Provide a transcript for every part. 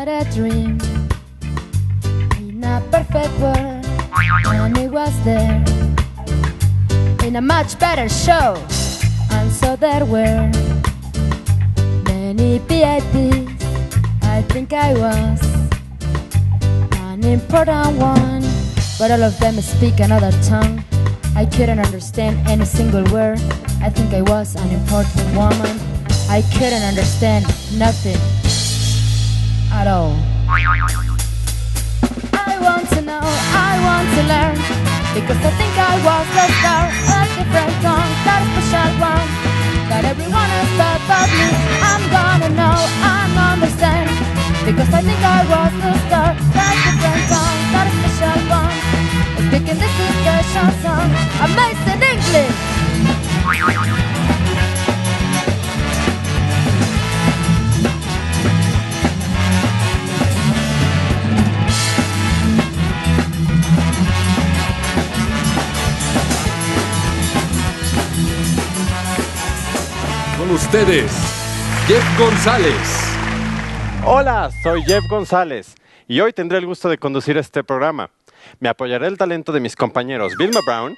had a dream in a perfect world, and it was there in a much better show. And so there were many VIPs. I think I was an important one, but all of them speak another tongue. I couldn't understand any single word. I think I was an important woman. I couldn't understand nothing at all. I want to know, I want to learn, because I think I was the star, a different song, that special one, that everyone has thought about me. I'm gonna know and understand, because I think I was the star, that different song, that special one, speaking this is special song, amazing English. Con ustedes, Jeff González. Hola, soy Jeff González y hoy tendré el gusto de conducir este programa. Me apoyaré el talento de mis compañeros Vilma Brown,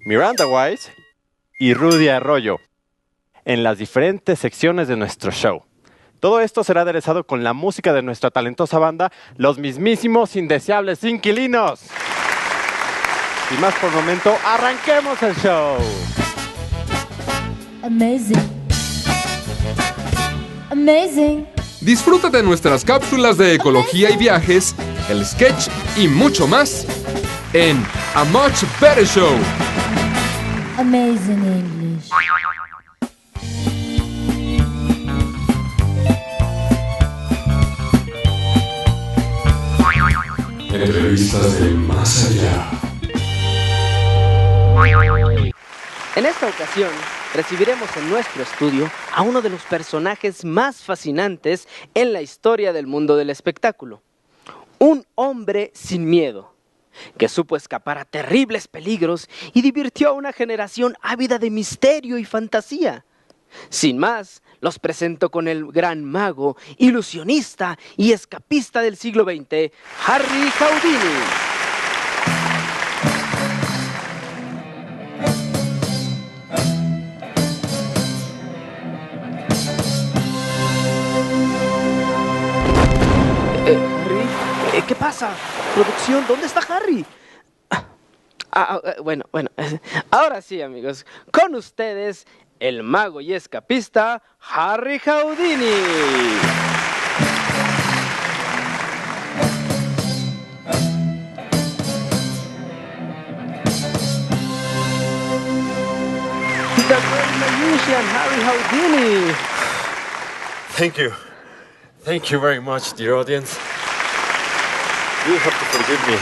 Miranda Wise y Rudy Arroyo en las diferentes secciones de nuestro show. Todo esto será aderezado con la música de nuestra talentosa banda, los mismísimos indeseables inquilinos. Sin más por el momento, arranquemos el show. Amazing. Amazing. Disfruta de nuestras cápsulas de ecología y viajes, el sketch y mucho más en A Much Better Show. Amazing English. Entrevistas del más allá. En esta ocasión, recibiremos en nuestro estudio a uno de los personajes más fascinantes en la historia del mundo del espectáculo. Un hombre sin miedo, que supo escapar a terribles peligros y divirtió a una generación ávida de misterio y fantasía. Sin más, los presento con el gran mago, ilusionista y escapista del siglo XX, Houdini. ¿Qué pasa? Producción, ¿dónde está Harry? Bueno. Ahora sí, amigos. Con ustedes, el mago y escapista, Houdini. The great magician, Houdini. Thank you very much, dear audience. You have to forgive me.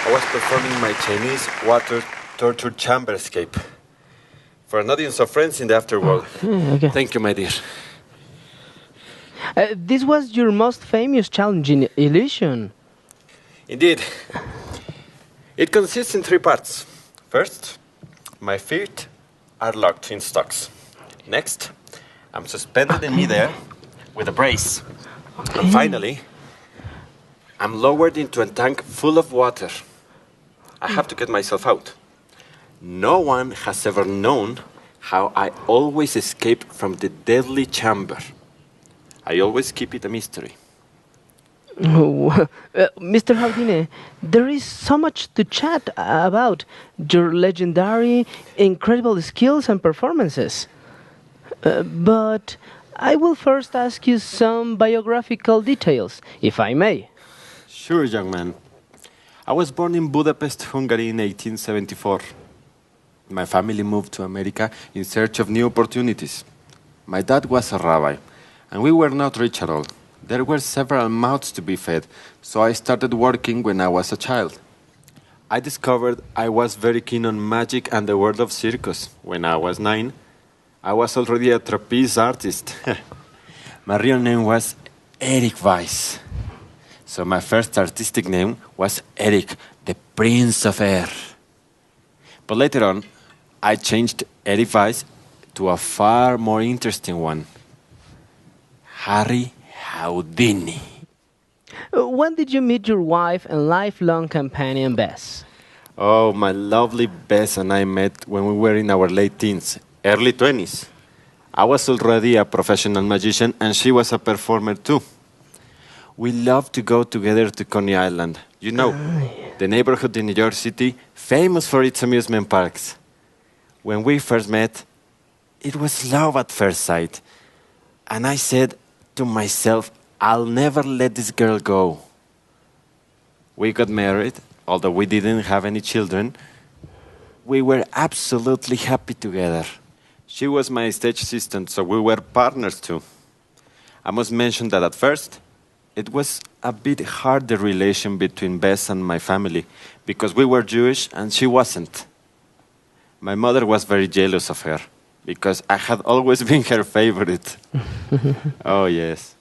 I was performing my Chinese water torture chamber escape for an audience of friends in the afterworld. Okay. Thank you, my dear. This was your most famous challenging illusion. Indeed. It consists in 3 parts. First, my feet are locked in stocks. Next, I'm suspended in midair with a brace. And finally, I'm lowered into a tank full of water. I have to get myself out. No one has ever known how I always escape from the deadly chamber. I always keep it a mystery. Mr. Houdini, there is so much to chat about your legendary, incredible skills and performances. But I will first ask you some biographical details, if I may. Sure, young man. I was born in Budapest, Hungary in 1874. My family moved to America in search of new opportunities. My dad was a rabbi, and we were not rich at all. There were several mouths to be fed, so I started working when I was a child. I discovered I was very keen on magic and the world of circus. When I was 9, I was already a trapeze artist. My real name was Eric Weiss. So my first artistic name was Eric, the Prince of Air. But later on, I changed Eric Weiss to a far more interesting one. Houdini. When did you meet your wife and lifelong companion, Bess? Oh, my lovely Bess and I met when we were in our late teens, early 20s. I was already a professional magician and she was a performer too. We loved to go together to Coney Island. You know, the neighborhood in New York City, famous for its amusement parks. When we first met, it was love at first sight. And I said to myself, I'll never let this girl go. We got married, although we didn't have any children. We were absolutely happy together. She was my stage assistant, so we were partners too. I must mention that at first, it was a bit hard, the relation between Bess and my family, because we were Jewish and she wasn't. My mother was very jealous of her, because I had always been her favorite. Oh, yes.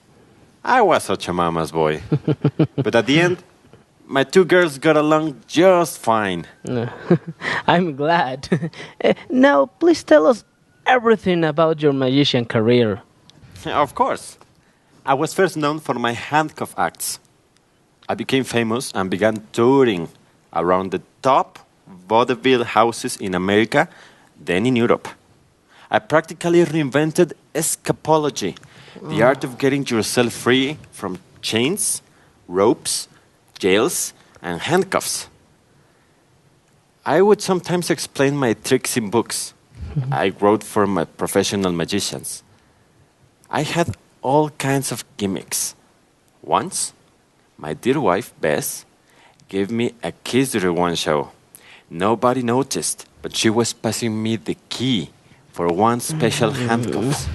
I was such a mama's boy. But at the end, my two girls got along just fine. I'm glad. Now, please tell us everything about your magician career. Of course. I was first known for my handcuff acts. I became famous and began touring around the top vaudeville houses in America, then in Europe. I practically reinvented escapology, the art of getting yourself free from chains, ropes, jails, and handcuffs. I would sometimes explain my tricks in books I wrote for my professional magicians. I had all kinds of gimmicks. Once, my dear wife, Bess, gave me a kiss during one show. Nobody noticed, but she was passing me the key for one special handcuffs.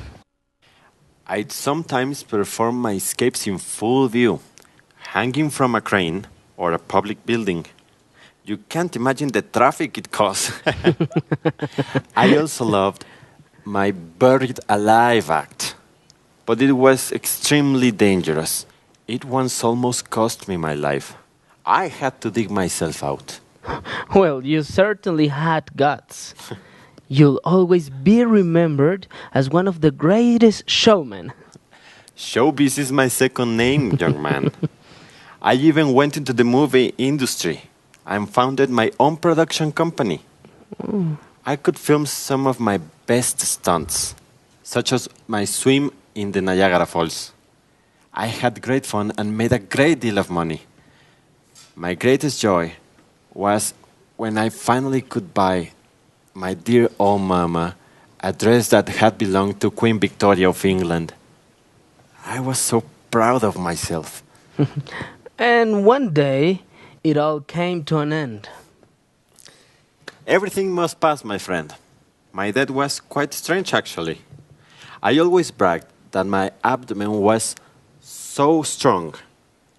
I'd sometimes perform my escapes in full view, hanging from a crane or a public building. You can't imagine the traffic it caused. I also loved my buried alive act, but it was extremely dangerous. It once almost cost me my life. I had to dig myself out. Well, you certainly had guts. You'll always be remembered as one of the greatest showmen. Showbiz is my second name, young man. I even went into the movie industry and founded my own production company. I could film some of my best stunts, such as my swim in the Niagara Falls. I had great fun and made a great deal of money. My greatest joy was when I finally could buy my dear old mama a dress that had belonged to Queen Victoria of England. I was so proud of myself. And one day, it all came to an end. Everything must pass, my friend. My death was quite strange, actually. I always bragged that my abdomen was so strong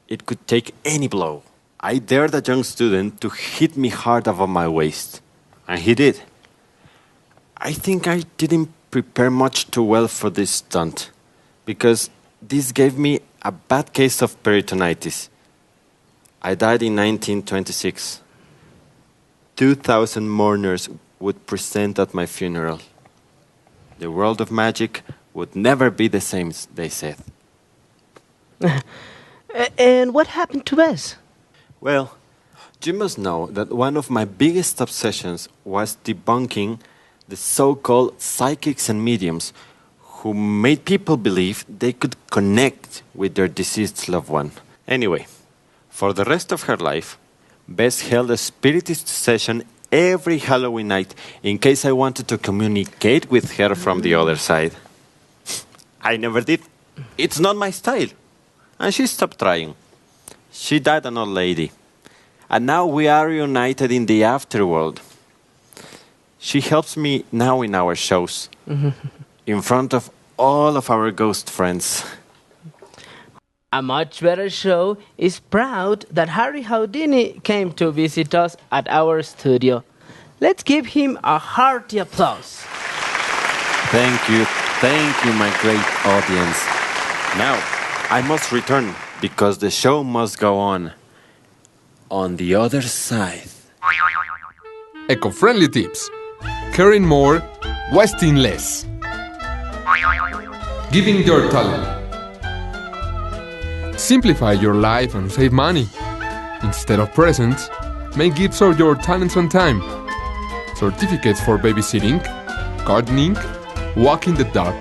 it could take any blow. I dared a young student to hit me hard above my waist, and he did. I think I didn't prepare much too well for this stunt, because this gave me a bad case of peritonitis. I died in 1926. 2,000 mourners would present at my funeral. The world of magic would never be the same, they said. And what happened to Bess? Well, you must know that one of my biggest obsessions was debunking the so-called psychics and mediums who made people believe they could connect with their deceased loved one. Anyway, for the rest of her life, Bess held a spiritist session every Halloween night in case I wanted to communicate with her from the other side. I never did. It's not my style. And she stopped trying. She died an old lady. And now we are reunited in the afterworld. She helps me now in our shows, in front of all of our ghost friends. A Much Better Show is proud that Harry Houdini came to visit us at our studio. Let's give him a hearty applause. Thank you, my great audience. Now, I must return because the show must go on the other side. Eco-friendly tips. Caring more, wasting less. Giving your talent. Simplify your life and save money. Instead of presents, make gifts of your talents and time. Certificates for babysitting, gardening, walking the dog,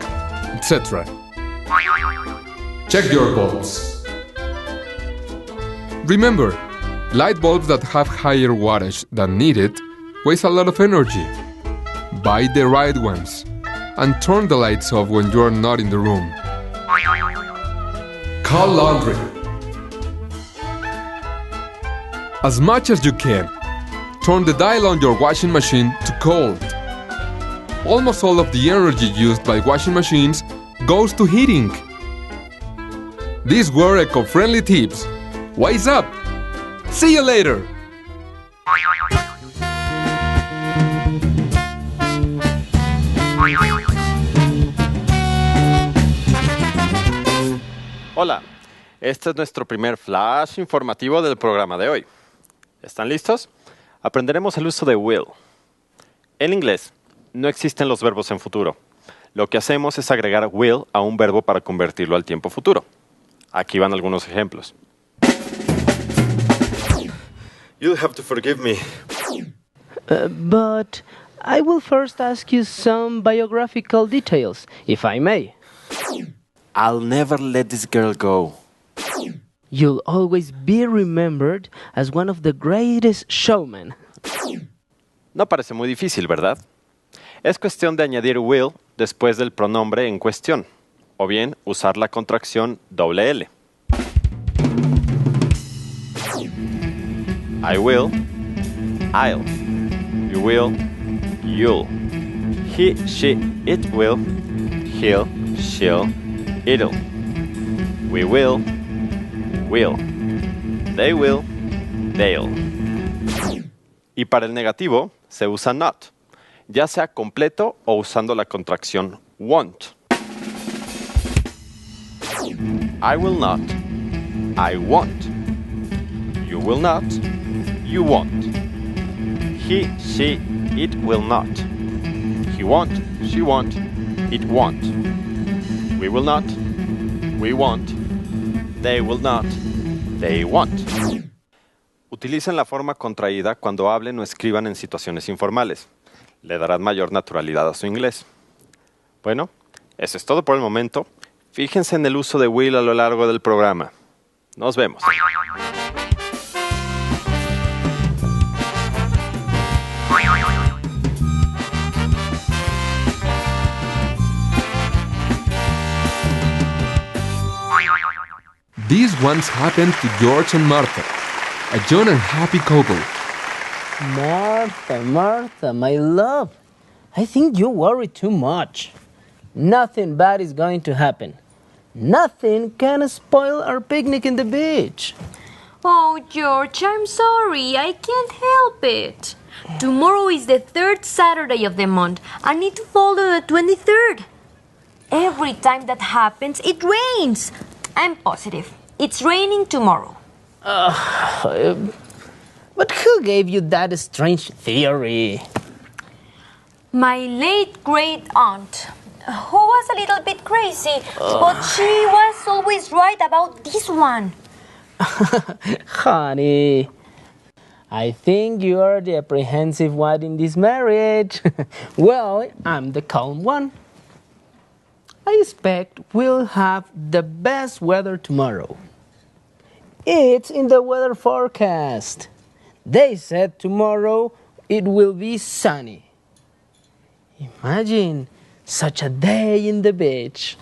etc. Check your bulbs. Remember, light bulbs that have higher wattage than needed waste a lot of energy. Buy the right ones and turn the lights off when you are not in the room. Call laundry. As much as you can, turn the dial on your washing machine to cold. Almost all of the energy used by washing machines goes to heating. These were eco-friendly tips. Wise up! See you later! Hola, este es nuestro primer flash informativo del programa de hoy. ¿Están listos? Aprenderemos el uso de will. En inglés, no existen los verbos en futuro. Lo que hacemos es agregar will a un verbo para convertirlo al tiempo futuro. Aquí van algunos ejemplos. You'll have to forgive me. But I will first ask you some biographical details, if I may. I'll never let this girl go. You'll always be remembered as one of the greatest showmen. No parece muy difícil, ¿verdad? Es cuestión de añadir will después del pronombre en cuestión, o bien usar la contracción doble L. I will, I'll. You will, you'll. He, she, it will. He'll, she'll, it'll. We will, we'll. They will, they'll. Y para el negativo se usa not, ya sea completo o usando la contracción won't. I will not, I won't. You will not, you won't. He, she, it will not. He won't, she won't, it won't. We will not, we won't. They will not, they won't. Utilicen la forma contraída cuando hablen o escriban en situaciones informales. Le darán mayor naturalidad a su inglés. Bueno, eso es todo por el momento. Fíjense en el uso de will a lo largo del programa. Nos vemos. These ones happened to George and Martha, a young and happy couple. Martha, Martha, my love, I think you worry too much. Nothing bad is going to happen. Nothing can spoil our picnic in the beach. Oh, George, I'm sorry. I can't help it. Tomorrow is the third Saturday of the month. I need to follow the 23rd. Every time that happens, it rains. I'm positive. It's raining tomorrow. But who gave you that strange theory? My late great aunt, who was a little bit crazy, but she was always right about this one. Honey, I think you are the apprehensive one in this marriage. Well, I'm the calm one. I expect we'll have the best weather tomorrow. It's in the weather forecast. They said tomorrow it will be sunny. Imagine such a day in the beach.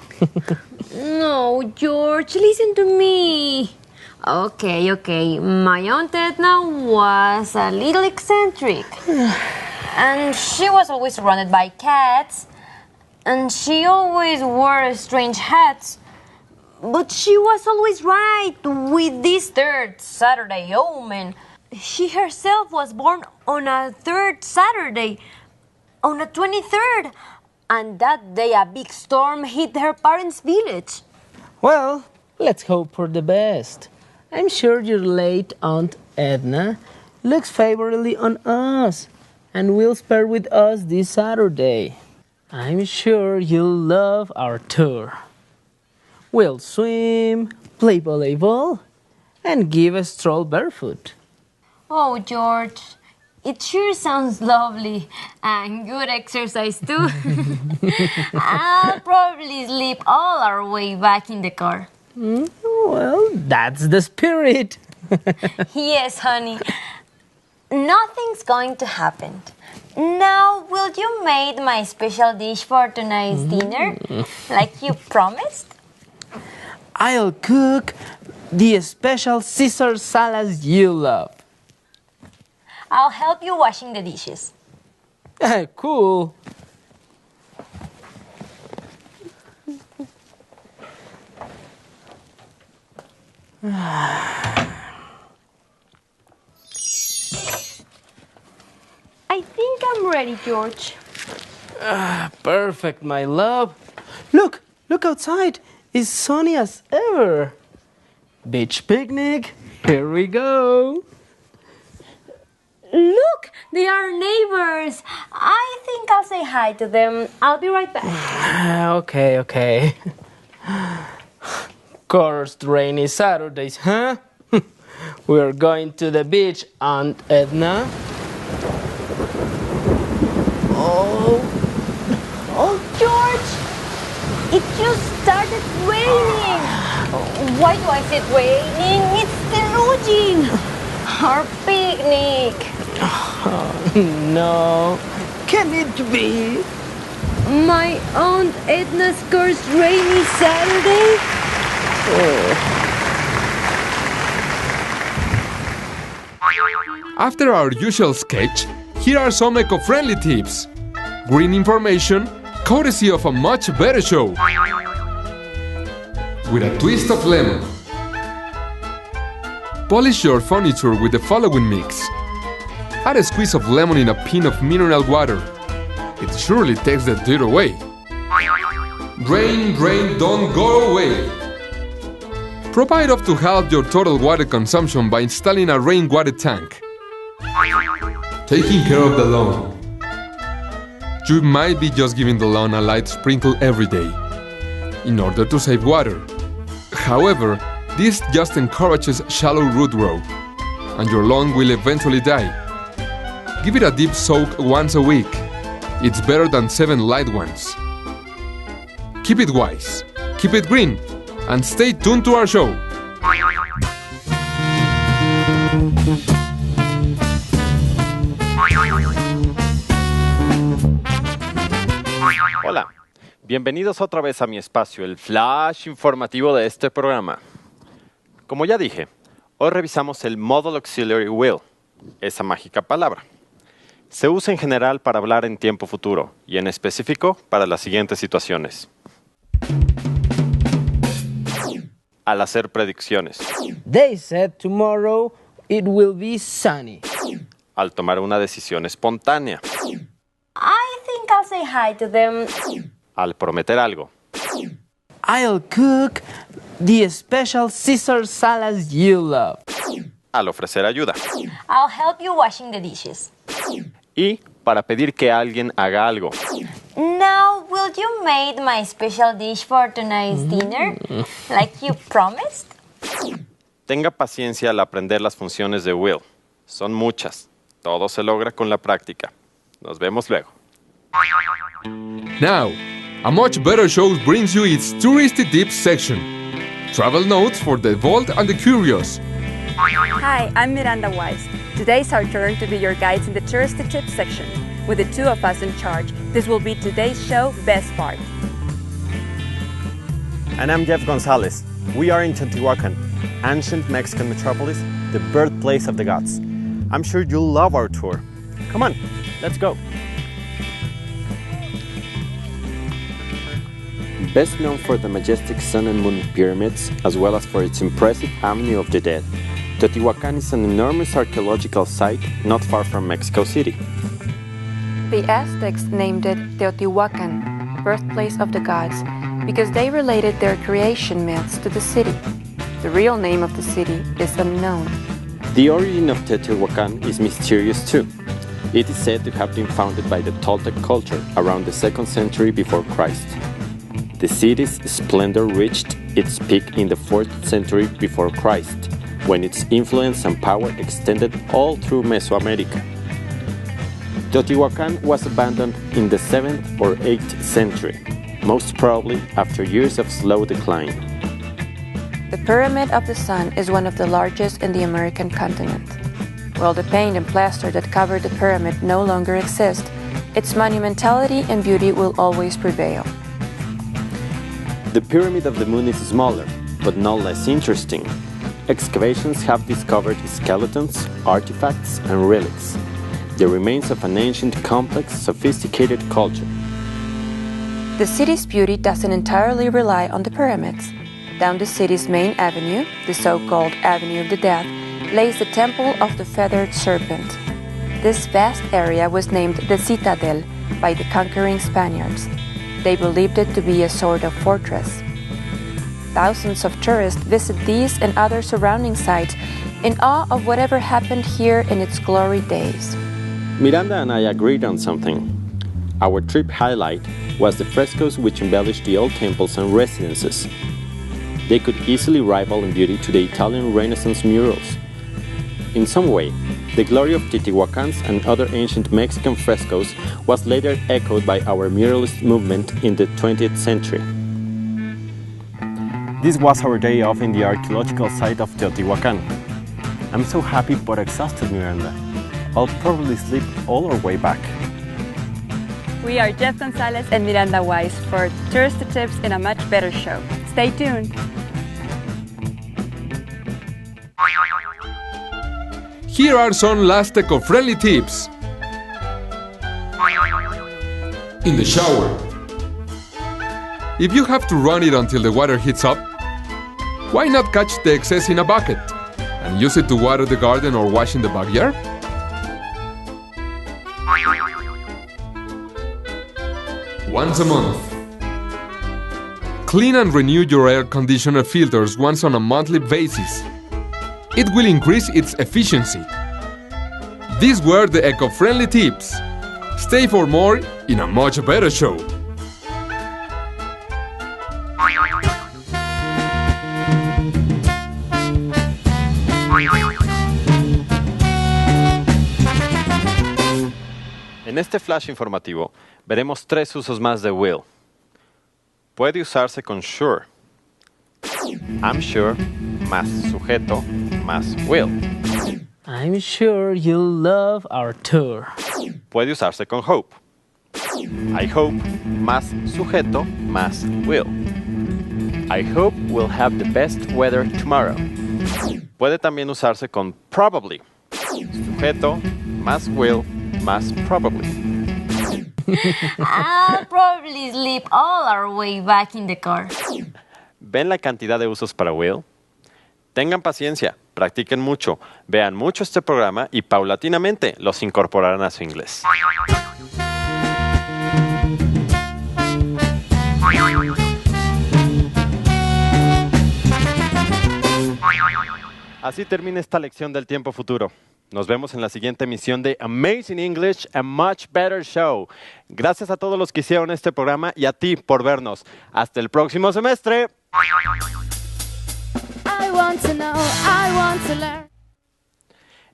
No, George, listen to me. Okay. My Aunt Edna was a little eccentric. And she was always surrounded by cats. And she always wore strange hats. But she was always right with this third Saturday omen. She herself was born on a third Saturday, on the 23rd. And that day a big storm hit her parents' village. Well, let's hope for the best. I'm sure your late Aunt Edna looks favorably on us and will spare with us this Saturday. I'm sure you'll love our tour. We'll swim, play volleyball, and give a stroll barefoot. Oh, George, it sure sounds lovely and good exercise too. I'll probably sleep all our way back in the car. Well, that's the spirit. Yes, honey. Nothing's going to happen. Now, will you make my special dish for tonight's dinner, like you promised? I'll cook the special Caesar salad you love. I'll help you washing the dishes. Cool. I think I'm ready, George. Perfect, my love. Look outside. It's sunny as ever. Beach picnic. Here we go. Look, they are neighbors. I think I'll say hi to them. I'll be right back. Okay. Cursed rainy Saturdays, huh? We're going to the beach, Aunt Edna. Oh, George! It just started raining. Why do I say raining? It's deluging. Our picnic. No, can it be? My Aunt Edna's cursed rainy Saturday? After our usual sketch, here are some eco-friendly tips. Green information, courtesy of a much better show. With a twist of lemon. Polish your furniture with the following mix. Add a squeeze of lemon in a pint of mineral water. It surely takes the dirt away. Drain, don't go away. Provide up to half your total water consumption by installing a rainwater tank. Taking care of the lawn. You might be just giving the lawn a light sprinkle every day in order to save water. However, this just encourages shallow root growth, and your lawn will eventually die. Give it a deep soak once a week. It's better than 7 light ones. Keep it wise, keep it green, and stay tuned to our show. Hola, bienvenidos otra vez a mi espacio, el flash informativo de este programa. Como ya dije, hoy revisamos el Modal Auxiliary Will, esa mágica palabra. Se usa en general para hablar en tiempo futuro y en específico para las siguientes situaciones. Al hacer predicciones. They said tomorrow it will be sunny. Al tomar una decisión espontánea. I think I'll say hi to them. Al prometer algo. I'll cook the special Caesar salad you love. Al ofrecer ayuda. I'll help you washing the dishes. Y para pedir que alguien haga algo. Now, will you make my special dish for tonight's dinner, like you promised? Tenga paciencia al aprender las funciones de will. Son muchas. Todo se logra con la práctica. Nos vemos luego. Now, a much better show brings you its touristy tips section. Travel notes for the bold and the curious. Hi, I'm Miranda Weiss. Today's our turn to be your guides in the touristy tips section. With the two of us in charge, this will be today's show best part. And I'm Jeff Gonzalez. We are in Teotihuacan, ancient Mexican metropolis, the birthplace of the gods. I'm sure you'll love our tour. Come on, let's go. Best known for the majestic sun and moon pyramids, as well as for its impressive Avenue of the Dead, Teotihuacan is an enormous archaeological site not far from Mexico City. The Aztecs named it Teotihuacan, birthplace of the gods, because they related their creation myths to the city. The real name of the city is unknown. The origin of Teotihuacan is mysterious too. It is said to have been founded by the Toltec culture around the 2nd century before Christ. The city's splendor reached its peak in the 4th century before Christ, when its influence and power extended all through Mesoamerica. Teotihuacan was abandoned in the 7th or 8th century, most probably after years of slow decline. The Pyramid of the Sun is one of the largest in the American continent. While the paint and plaster that covered the pyramid no longer exist, its monumentality and beauty will always prevail. The Pyramid of the Moon is smaller, but no less interesting. Excavations have discovered skeletons, artifacts, and relics, the remains of an ancient, complex, sophisticated culture. The city's beauty doesn't entirely rely on the pyramids. Down the city's main avenue, the so-called Avenue of the Dead, lays the Temple of the Feathered Serpent. This vast area was named the Citadel by the conquering Spaniards. They believed it to be a sort of fortress. Thousands of tourists visit these and other surrounding sites in awe of whatever happened here in its glory days. Miranda and I agreed on something. Our trip highlight was the frescoes which embellished the old temples and residences. They could easily rival in beauty to the Italian Renaissance murals. In some way, the glory of Teotihuacans and other ancient Mexican frescoes was later echoed by our muralist movement in the 20th century. This was our day off in the archaeological site of Teotihuacan. I'm so happy but exhausted, Miranda. I'll probably sleep all our way back. We are Jeff Gonzalez and Miranda Weiss for tourist tips in a much better show. Stay tuned. Here are some last eco-friendly tips. In the shower. If you have to run it until the water heats up, why not catch the excess in a bucket and use it to water the garden or wash in the backyard? Once a month. Clean and renew your air conditioner filters once on a monthly basis. It will increase its efficiency. These were the eco-friendly tips. Stay for more in a much better show. En este flash informativo veremos 3 usos más de will. Puede usarse con sure. I'm sure más sujeto más will. I'm sure you'll love our tour. Puede usarse con hope. I hope más sujeto más will. I hope we'll have the best weather tomorrow. Puede también usarse con probably. Sujeto más will más probably. I'll probably sleep all our way back in the car. ¿Ven la cantidad de usos para will? Tengan paciencia, practiquen mucho, vean mucho este programa y paulatinamente los incorporarán a su inglés. Así termina esta lección del tiempo futuro. Nos vemos en la siguiente emisión de Amazing English, a Much Better Show. Gracias a todos los que hicieron este programa y a ti por vernos. Hasta el próximo semestre. I want to know, I want to learn.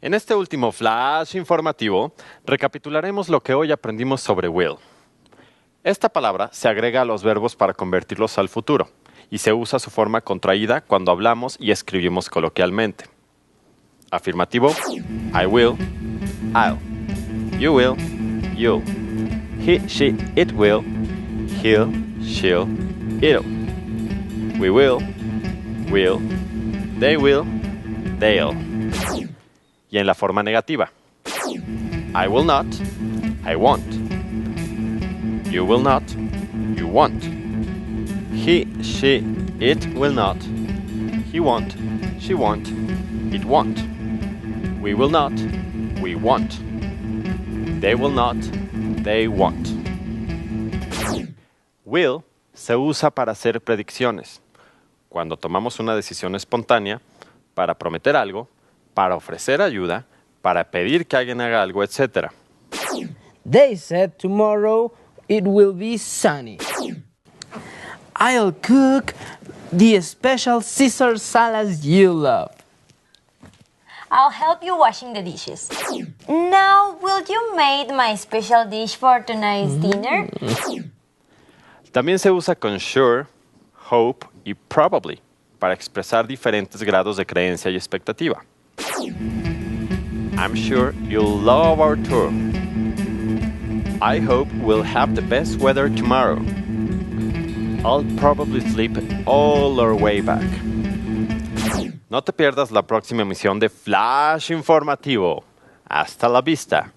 En este último flash informativo, recapitularemos lo que hoy aprendimos sobre will. Esta palabra se agrega a los verbos para convertirlos al futuro y se usa su forma contraída cuando hablamos y escribimos coloquialmente. Afirmativo, I will, I'll. You will, you'll. He, she, it will. He'll, she'll, it'll. We will, we'll. They will, they'll. Y en la forma negativa, I will not, I won't. You will not, you won't. He, she, it will not. He won't, she won't, it won't. We will not, we won't. They will not, they won't. Will se usa para hacer predicciones, cuando tomamos una decisión espontánea, para prometer algo, para ofrecer ayuda, para pedir que alguien haga algo, etc. They said tomorrow it will be sunny. I'll cook the special Caesar salads you love. I'll help you washing the dishes. Now, will you make my special dish for tonight's dinner? También se usa con sure, hope y probably para expresar diferentes grados de creencia y expectativa. I'm sure you'll love our tour. I hope we'll have the best weather tomorrow. I'll probably sleep all our way back. No te pierdas la próxima emisión de Flash Informativo. Hasta la vista.